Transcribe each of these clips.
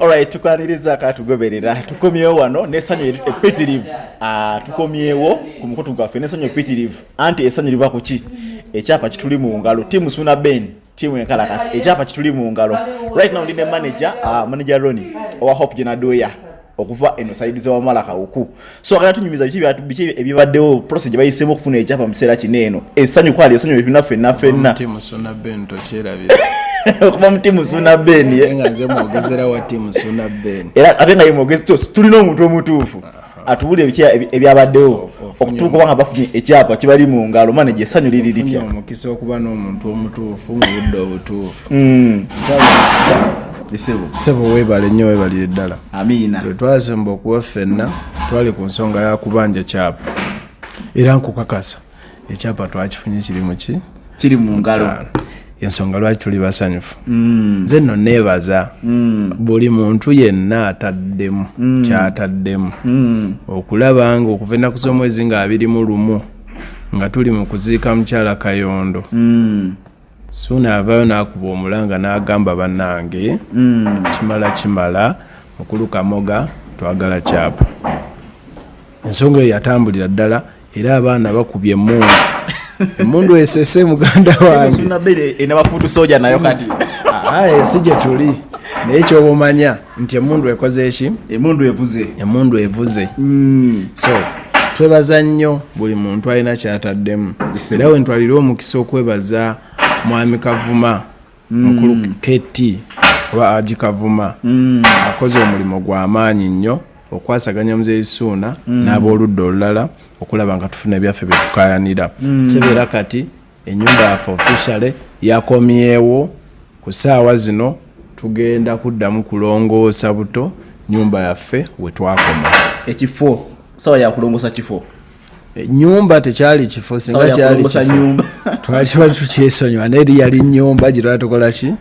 Alright, tukaniriza katugoberera tukomyewo wano n'essanyu epitirivu tukomyewo ku mukutu gwaffe n'essanyu epitirivu anti essanyu liva ku ki ekyapa kituli mu ngalo timu Suna Ben timu enkalakasi ekyapa kituli mu ngalo right now ndine manager Ronnie owa Hope Jenadoya okuva eno saidize wa Malaka uku so akaya tunyumiza biki ebibaddewo process gye bayisemo okufuna ekyapa mu kiseera kino essanyu kwali essanyu ebinaffe timu Suna Ben tokyerabira okuba mu timu Suna Ben nga nze mwogezera wa timu Suna Ben era ate nga yemwogezi tulina omuntu omutuufu atubulira ebiki ebyabaddewo okutuuka nga bafunye ekyapa kibali mu ngalo manager essanyu liri litya omukisa okuba n'omuntu omutuufu mu budde obutuufu Sebo webale nnyo webalire ddala. Amiina. Twasemba okuba ffenna twali ku nsonga ya kubanja kyapa. Era nkukakasa ekyapa twakifunye kiri mu ngalo. Ensonga lwaki tuli basanyufu. Nze nno neebaza buli muntu yenna ataddemu kyataddemu okulaba nga okuva ennaku z'omwezi nga 21 nga tuli mu kuziika mukyala Kayondo. Suna avayo nakuba omulanga n'agamba bannange kimala mukulu Kamoga twagala kyapa. Ensonga eyo yatambulira ddala era abaana bakubye emundu esese muganda wange Suna bere enabafutu soja nayo kati sije tuli naye kyobumanya nti emundu ekoze eki emundu evuze so twebaza nnyo buli muntu alina kyataddemu era we ntwalira omukisa okwebaza Mwami Kavuma mukulu Keti oba Aji Kavuma akoze omulimo gw'amaanyi nnyo okwasaganya Muzeeyi Ssuuna n'abooludda olulala okulaba nga tufuna ebyaffe bye tukayanira sebeera kati ennyumba yaffe officially yakomyewo ku ssaawa zino tugenda kuddamu kulongoosa buto nyumba yaffe we twakoma ekifo sawa ya kulongoosa kifo nyumba tekyali kifo singa kyali kifo twali tukyesonyiwa naye yali nyumba gye twali tukola ki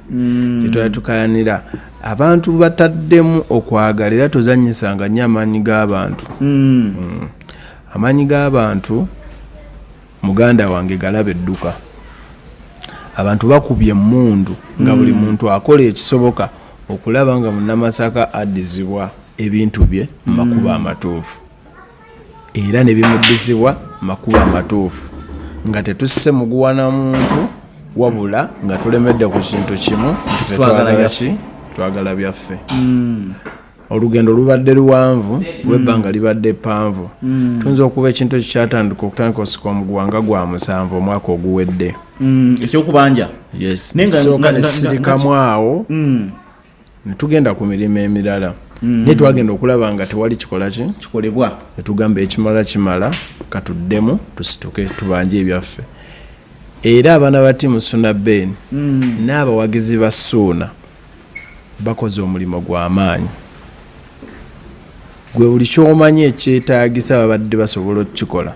gye twali tukayanira abantu bataddemu okwagala era tozannyisanga nnyo amaanyi g'abantu amaanyi g'abantu muganda wange galaba edduka abantu bakubye emmundu nga buli muntu akola ekisoboka okulaba nga munnamasaka addizibwa ebintu bye mu makubo amatuufu era ne bimuddizibwa makubo amatuufu nga tetusse muguwana muntu wabula nga tulemedde ku kintu kimu twagala byaffe olugendo lubadde luwanvu lw'ebbanga libadde ppanvu tuyinza okuba ekintu ekikyatandika okutandika osika omuguwanga gwa 7 omwaka oguwedde ekyokubanja sooka nesirikamu awo netugenda ku mirimu emirala naye twagenda okulaba nga tewali kikolebwa netugamba ekimala katuddemu tusituke tubanje ebyaffe era abaana ba timu Suna Ben n'abawagizi ba Ssuuna bakoze omulimo gw'amaanyi gwe buli kyomanyi ekyetaagisa babadde basobola okukikola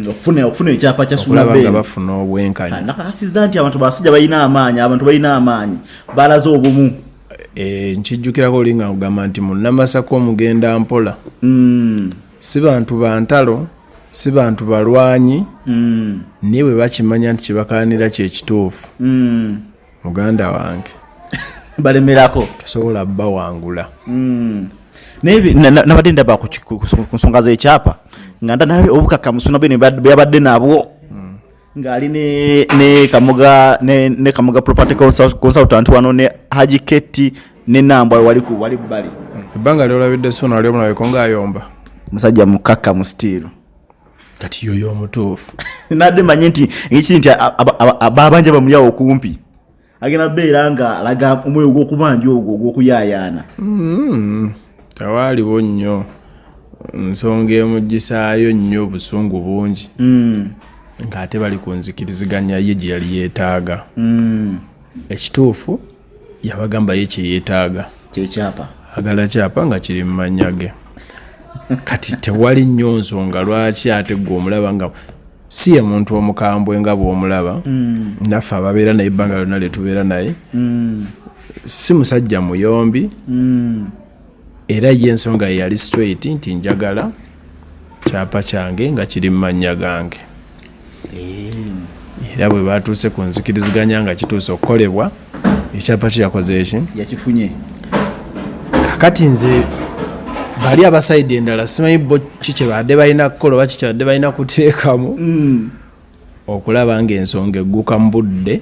okufuna ekyapa kya Suna Ben nga bafuna obwenkanya nakakasiza nti abantu basajja balina amaanyi balaze obumu nkijjukirako olinga kugamba nti munnamasaka omugenda mpola si bantu bantalo si bantu balwanyi naye bwe bakimanya nti kyebakanira kyekituufu muganda wange balemerako tosobola bawangula nabadde ndaba ku nsonga z'ekyapa nga ndanabe obukakamu Suna Ben byabadde nabwo ng'ali ne Kamoga property consultant wano ne Haji Keti ne Nambwa wali bbali ebbanga lyolabidde Ssuuna wali omulabeko ng'ayomba musajja mukaka mu stiiro kati yoyo omutuufu nadde manye nti ekiri nti ababanja bamulyawo okumpi agenda beera nga alaga omwoyo gw'okubanja ogwo ogw'okuyaayaana tewaaliwo nnyo nsonga emuggisaayo nnyo obusungu bungi ng'ate bali ku nzikiriziganya ye gye yali yeetaaga ekituufu yabagamba ye kye yeetaaga kyekyapa agala kyapa nga kiri mu mannya ge kati tewali nnyo nsonga lwaki ate gwe omulaba nga si ye muntu omukambwe nga bw'omulaba naffe ababeera naye ebbanga lyonna lye tubeera naye si musajja muyombi era ye ensonga ye yali straight nti njagala kyapa kyange nga kiri mu mannya gange era bwe batuuse ku nzikiriziganya nga kituuse okukolebwa ekyapa kyakoze eki yakifunye kakati nze bali abasaidi endala simanyi bo kiki badde balina kukola oba kiki badde balina kuteekamu okulaba ng'ensonga egguka mu budde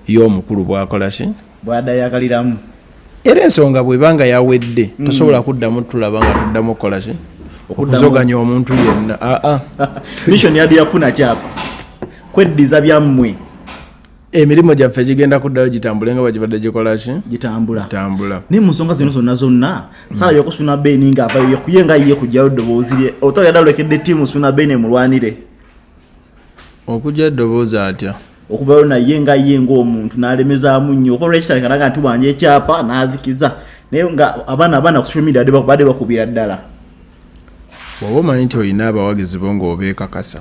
y'omukulu bw'akola ki bw'adayagaliramu era ensonga bw'ebanga yawedde tosobola kuddamu tulaba nga tuddamu okukola ki okuzoganya omuntu yenna mission yali yafuna kyapa kweddiza byammwe emirimu gyaffe gigenda kuddayo gitambule nga bagibadde gikola ki gitambula naye mu nsonga zino zonna sala yokusuna beni nga avayo kuyenga ye kujjayo eddoboozi lye otoyagala olekedde ttiimu suna beni emulwanire okujja eddoboozi atya okuvayo naye nga ye ng'omuntu n'alemezaamu nnyo okola ekitalekanaga nti bwanje ekyapa n'azikiza naye nga abaana ku social media badde bakubira ddala bw'oba omanyi nti olina abawagizi bo ng'obeekakasa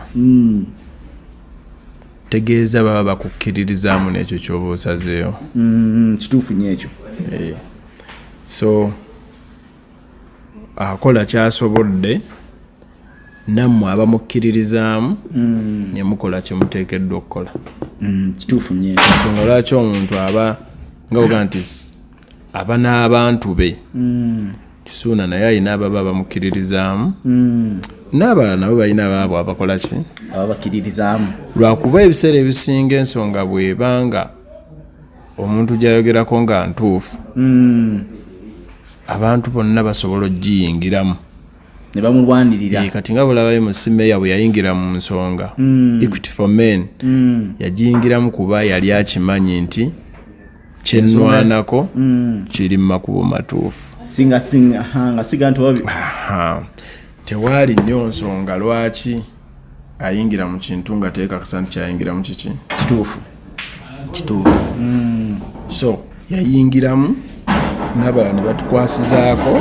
tegeeza baba bakukkiririzaamu n'ekyo ky'oba osazeeyo kituufu nnyo ekyo so akola kyasobodde nammwe abamukkiririzaamu ne mukola kye muteekeddwa okukola kituufu nnyo ensonga lwaki omuntu aba nga oga nti aba n'abantu be kisuuna naye alina ababa bamukkiririzaamu n'abalala nabo balina abaabo abakola ki ababakkiririzaamu lwakuba ebiseera ebisinga ensonga bw'ebanga omuntu gyayogerako nga ntuufu abantu bonna basobola okgiyingiramu ne bamulwanirira kati nga bulabayo mu simeya bwe yayingira mu nsonga Equity for Men yagiyingiramu kuba yali akimanyi nti kyenwanako kiri mu makubo matuufu singa siga nti tewaali nnyo nsonga lwaki ayingira mu kintu nga teekakasa nti kyayingira mu kiki kituufu so yayingiramu n'abalala ne batukwasizaako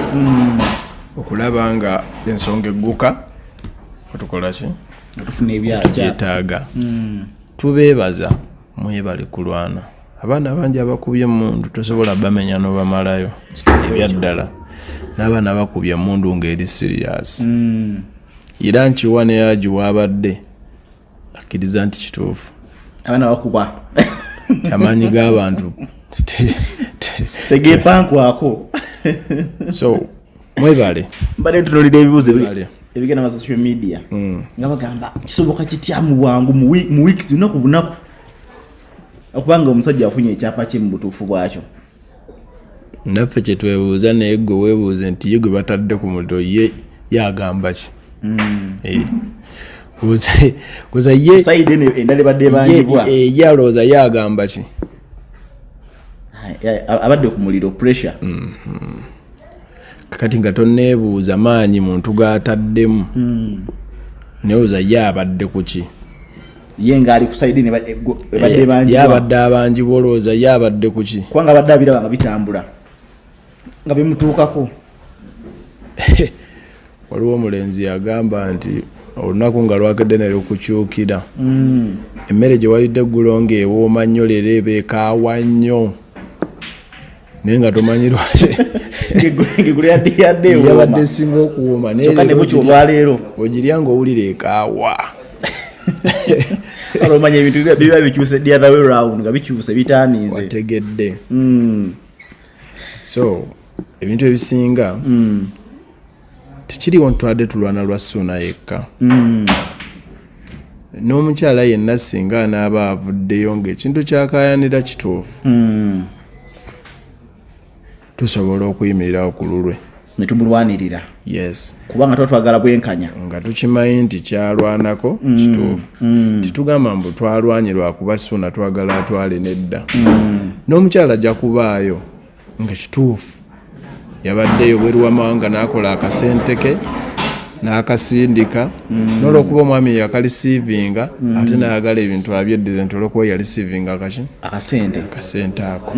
okulaba nga ensonga egguka otukola ki tufuna ebyetaaga tubeebaza mwebale kulwana abaana bangi abakubye emundu tosobola bamenya n'obamalayo ebyaddala n'abaana bakubye emundu ng'eri serious era nkiwa neyaji wabadde akkiriza nti kituufu abaana bakuba amaanyi g'abantu tegeepankwako so mwebale mbadde ntunuulira ebibuuzo ebigenda mu social media nga bagamba kisoboka kitya mu bwangu mu weeks lunaku bunaku okubanga omusajja afunye ekyapa kye mu butuufu bwakyo naffe kyetwebuuza naye gwe weebuuze nti ye gwe batadde ku muliro ye yagamba ki kuza ye saidi endala ebadde bangibwa ye alowooza yagamba ki abadde ku muliro pressure kakati nga tonneebuuza maanyi muntu g'ataddemu newoza ye abadde ku ki ye ng'ali ku saidi ebadde bangibwa yabadde abanjibwa olowooza ye abadde ku ki kubanga abadde abiraba nga bitambula nga bimutuukako waliwo omulenzi yagamba nti olunaku nga lwakedde ne lukukyukira emmere gye walidde eggulo ng'ewooma nnyo leero ebeekaawa nnyo naye nga tomanyi lwaki yabadde esinga okuwooma olwaleero ogirya ng'owulira ekaawa olomanya ebintu biba bikyuse the other way round nga bikyuse bitaniize wategedde so ebintu ebisinga tekiriwo ntwadde tulwana lwa Ssuuna yekka n'omukyala yenna singa anaaba avuddeyo ng'ekintu kyakayanira kituufu tusobola okuyimirirawo ku lulwe ne tumulwanirira yes kubanga tuba twagala bwenkanya nga tukimanyi nti kyalwanako kituufu titugamba mbu twalwanye lwakuba Ssuuna twagala atwale nedda n'omukyala ajja kubaayo nga kituufu yabaddeyo bweru w'amawanga n'akola akasente ke n'akasindika n'olwokuba omwami yakalisiivinga ate n'ayagala ebintu abyeddize nti olwokuba yalisiivinga akasente ako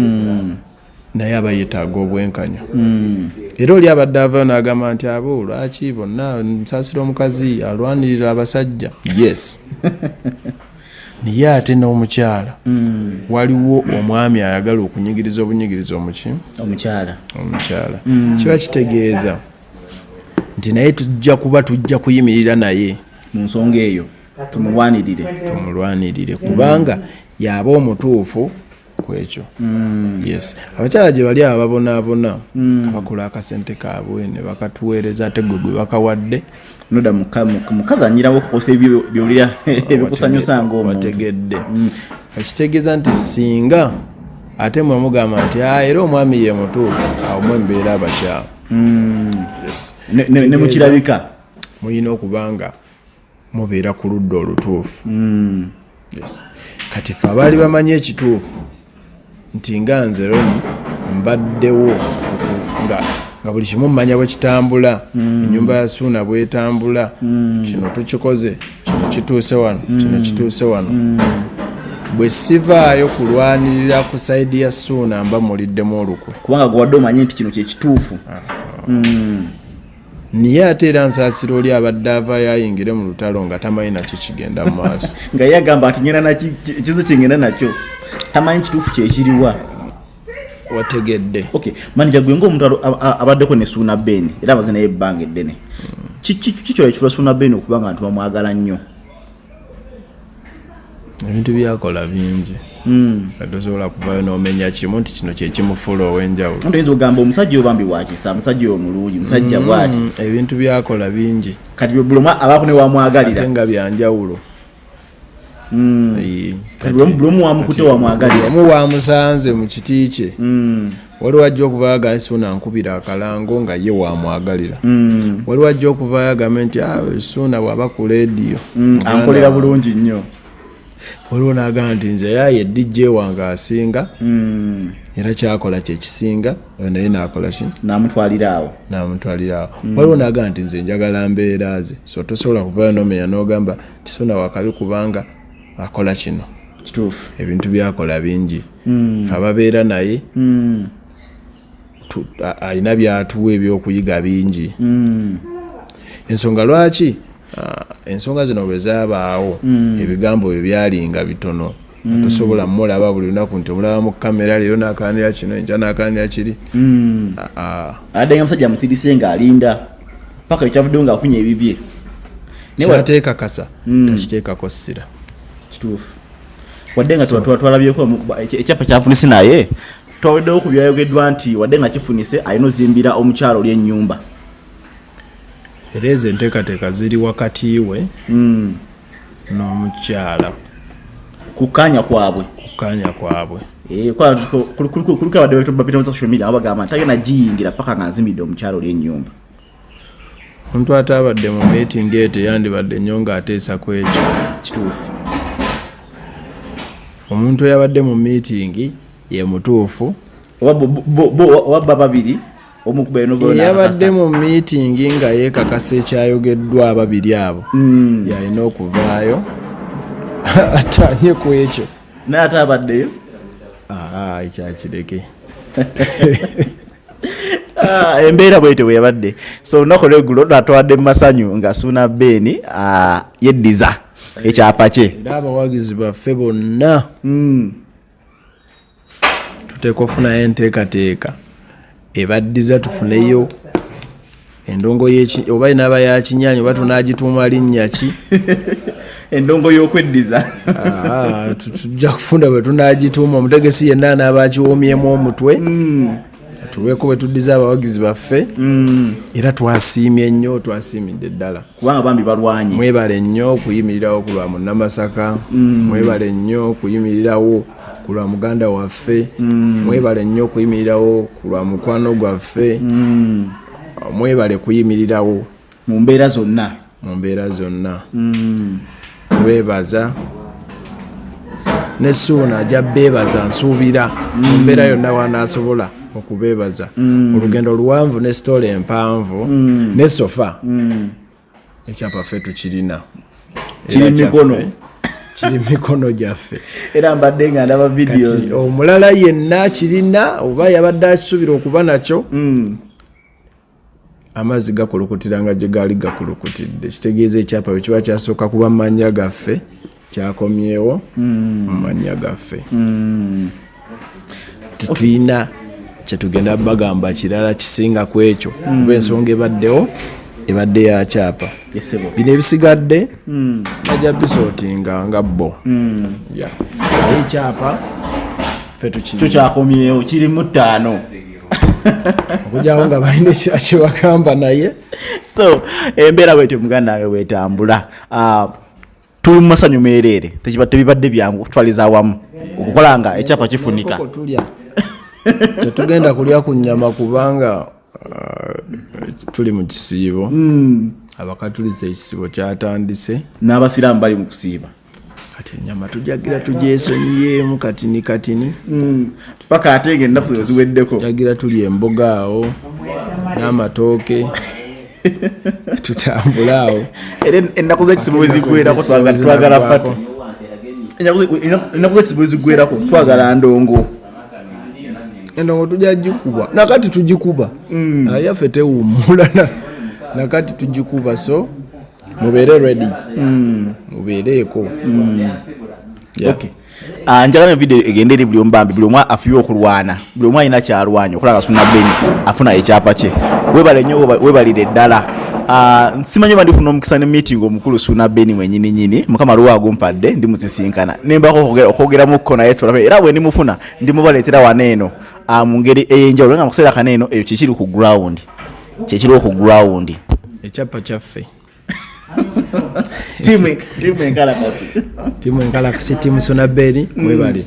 naye aba yeetaaga obwenkanya era oli abadde avayo n'agamba nti abo lwaki bonna nsaasira omukazi alwanirira abasajja yes naye ate n'omukyala waliwo omwami ayagala okunyigiriza obunyigiriza omukyala kiba kitegeeza nti naye tujja kuyimirira naye mu nsonga eyo tumulwanirire kubanga yaba omutuufu ku ku ekyo. Yes, abakyala gye bali ababonaabona kabakola akasente kaabwe ne bakatuweereza ate gwe bakawadde noda mukazi anyirawo okukosa ebyo byolira ebikusanyusa ng'omuntu bategedde. Ekitegeeza nti singa ate mwe mugamba nti era omwami ye mutuufu awo mwe mbeera abakyala. Ne mukirabika muyina okubanga mubeera ku ludda olutuufu. Kati ffe abaali bamanyi ekituufu nti nga nze Ronnie mbaddewo nga buli kimu mmanya bwe kitambula, ennyumba ya Suuna bwetambula, kino tukikoze, kino kituuse wano, kino kituuse wano. Bwe sivaayo kulwanirira ku sayidi ya Suuna mba muliddemu olukwe, kubanga gwadde omanyi nti kino kyekituufu. Niye ate era nsaasira oli abadde avaayo ayingire mu lutalo nga tamanyi nakyo kigenda mu maaso. Nga ye agamba ati ngenda kizi kingenda nakyo tamanyi kituufu kyekiriwa. Wategedde. Okay, manija gwe ng'omuntu abaddeko ne Suuna Ben era amaze naye ebbanga eddene. Kikyo ekifula Suuna Ben okubanga nti bamwagala nnyo. Ebintu byakola bingi. Tosobola kuvaayo n'omenya kimu nti kino kyekimufuula ow'enjawulo. Oyinza ogamba omusajja obambi wakisa, omusajja omulungi, musajja bw'ati. Ebintu byakola bingi. Kati buli omu abaako ne wamwagalira. Ate nga byanjawulo. Buli omu wamukute wamwagalira. Omu wamusanze mu kiti kye. Waliwo ajja okuvaayo agambe Suuna nkubira akalango nga ye wamwagalira. Waliwo ajja okuvaayo agambe nti Suuna bw'aba ku leediyo ankolera bulungi nnyo. Waliwo n'agamba nti nze yaye DJ wange asinga era kyakola kyekisinga, naye n'akola ki? N'amutwalira awo. Waliwo n'agamba nti nze njagala mbeera ze, so tosobola kuvaayo n'omenya n'ogamba nti Suuna wakabi kubanga akola kino. Kituufu. Ebintu byakola bingi. Fe ababeera naye alina byatuwa ebyokuyiga bingi. Ensonga lwaki? Ensonga zino bwe zaabaawo ebigambo bye byalinga bitono. Tosobola mulaba buli lunaku nti omulaba mu kamera leero n'akaanira kino enkya n'akaanira kiri. Adde nga musajja musirise ng'alinda paka ekyavuddewo ng'afunye ebibye. Kyateeka kasa takiteekako ssira. Kituufu. Wadde nga twalabyeko ekyapa kyafunise naye twaweddewo ku byayogeddwa nti wadde nga kifunise alina ozimbira omukyalo olyennyumba. Era ezo enteekateeka ziri wakati we n'omukyala kukkaanya kwabwe. Kuliko abadde babita mu social media abagamba nti agenda giyingira paka nga nzimbidde omukyalo olyennyumba. Omuntu atabadde mu meeting ete yandibadde nnyo ng'ateesa ku ekyo. Kituufu. Omuntu eyabadde mu meeting ye mutuufu. Oba babiri yabadde mu meeting nga yeekakasa ekyayogeddwa ababiri abo yalina okuvaayo ataanye ku ekyo. Naye ate abaddeyo ekyakireke. Embeera bwete bwe yabadde. So olunaku lweggulo natwadde mu masanyu nga Suuna Ben yeddiza ekyapa kye. Era abawagizi baffe bonna tuteeka okufunayo enteekateeka ebaddiza tufuneyo endongo oba inaaba ya kinyanyi oba tunaagituuma linnya ki? Endongo y'okweddiza. Tujja kufunda bwe tunaagituuma omutegesi yenna anaaba akiwoomyemu omutwe. Tubeeko bwe tuddiza abawagizi baffe era twasiimye nnyo, twasiimidde ddala kubanga bambi balwanye. Mwebale nnyo okuyimirirawo ku lwa Munnamasaka, mwebale nnyo okuyimirirawo ku lwa muganda waffe, mwebale nnyo okuyimirirawo ku lwa mukwano gwaffe, mwebale kuyimirirawo mu mbeera zonna. Tubeebaza ne Suuna ajja beebaza nsuubira mu mbeera yonna wanaasobola okubeebaza. Olugendo luwanvu ne sitole empanvu ne sofa ekyapa ffe tukirina kiri mikono gyaffe. Era mbadde nga ndaba videos. Omulala yenna kirina oba yabadde akisuubira okuba nakyo amazzi gakulukutiranga gye gaali gakulukutidde. Kitegeeza ekyapa bwe kiba kyasooka kuba mannya gaffe kyakomyewo mu mannya gaffe. Tetulina kyetugenda bagamba kirala kisinga ku ekyo kuba ensonga ebadde ya kyapa. Bino ebisigadde bajja bisootinga nga bo. Ekyapa tukyakomyewo kiri mu 5 okujjawo nga balina kyebagamba naye. So embeera bwetyo muganda wange bwetambula. Tuli mu masanyu meereere, tebibadde byangu kutwaliza awamu okukola nga ekyapa kifunika. Tetugenda kulya ku nnyama kubanga tuli mu kisiibo. Abakatuliza ekisiibo kyatandise n'abasiraamu bali mu kusiiba. Kati ennyama tujagira tugyesonyiyeemu katini. Paka ate ng'ennaku zino ziweddeko. Tujagira tulya emboga awo n'amatooke. Tutambula awo. Era ennaku z'ekisiibo ezigwerako twagala pati. Ennaku z'ekisiibo ezigwerako twagala ndongo. Endongo tujja gikuba. Nakati tugikuba. Yaffe tewummula nakati tugikuba, so mubeere ready. Mubeereeko. Okay. Njagala video egende eri buli ombambi, buli omwa afiwe okulwana, buli omwa alina kyalwanya okulaba Ssuuna Ben afuna ekyapa kye. Webale nnyo, webalire ddala. Nsimanyi bandifuna omukisa ne meeting omukulu Ssuuna Ben mwennyini nyini, Mukama luwa agumpadde ndi muzisinkana. Nembako okwogeramu ko naye tulabe era bwe ndimufuna ndimubaleetera waneeno mu ngeri ey'enjawulo nga mu kaseera kaneeno eyo kikiri ku ground. Kyekiriwo ku ground. Ekyapa kyaffe. Timu enkalakasi, timu Ssuuna Ben webale.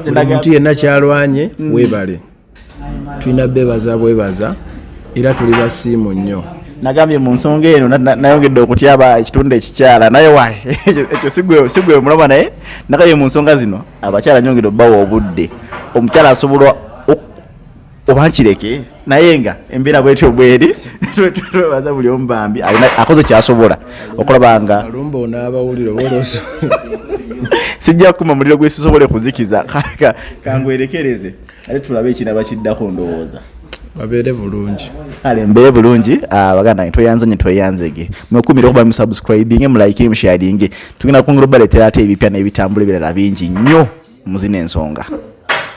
Omuntu yenna kyalwanye webale. Tulina bebaza bwebaza era tuli basiimu nnyo. Nagambye mu nsonga eno nayongedde okutyaba ekitundu ekikyala naye wayi ekyo sigwe mulaba naye nagambye mu nsonga zino abakyala nyongedde obbawa obudde. Omukyala asobola obankireke naye nga embeera bwetyo bweri twebaza buli ombambi akoze kyasobola okulaba nga alumba onaabawulira boloso sijja kuma muliro gwesisobole kuzikiza kangwerekereze ate tulabe ekiraba kiddako ndowooza babeere bulungi. Kale mbeere bulungi. Baganda tweyanzanye tweyanzege mwekumire okuba mu subscribing mu like mu sharing tugenda kungula baleetera ate ebipya n'ebitambula ebirala bingi nnyo mu zino ensonga.